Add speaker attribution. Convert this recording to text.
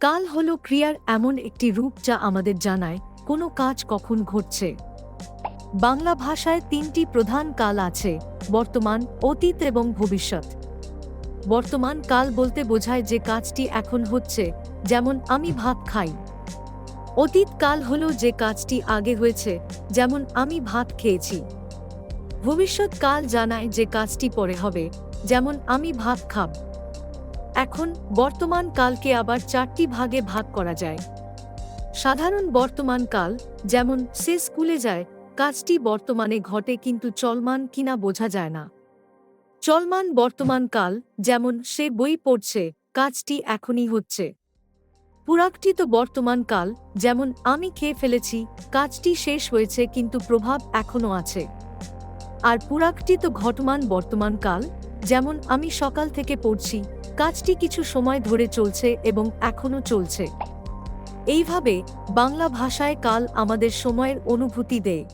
Speaker 1: কাল হলো ক্রিয়ার এমন একটি রূপ যা আমাদের জানায় কোনো কাজ কখন ঘটছে। বাংলা ভাষায় তিনটি প্রধান কাল আছে: বর্তমান, অতীত এবং ভবিষ্যৎ। বর্তমান কাল বলতে বোঝায় যে কাজটি এখন হচ্ছে, যেমন আমি ভাত খাই। অতীত কাল হলো যে কাজটি আগে হয়েছে, যেমন আমি ভাত খেয়েছি। ভবিষ্যৎ কাল জানায় যে কাজটি পরে হবে, যেমন আমি ভাত খাব। এখন বর্তমান কালকে আবার চারটি ভাগে ভাগ করা যায়। সাধারণ বর্তমান কাল, যেমন সে স্কুলে যায়, কাজটি বর্তমানে ঘটে কিন্তু চলমান কিনা বোঝা যায় না। চলমান বর্তমান কাল, যেমন সে বই পড়ছে, কাজটি এখনই হচ্ছে। পুরাকৃত বর্তমান কাল, যেমন আমি খেয়ে ফেলেছি, কাজটি শেষ হয়েছে কিন্তু প্রভাব এখনও আছে। আর পুরাকৃত ঘটমান বর্তমান কাল, যেমন আমি সকাল থেকে পড়ছি, কাজটি কিছু সময় ধরে চলছে এবং এখনও চলছে। এইভাবে বাংলা ভাষায় কাল আমাদের সময়ের অনুভূতি দেয়।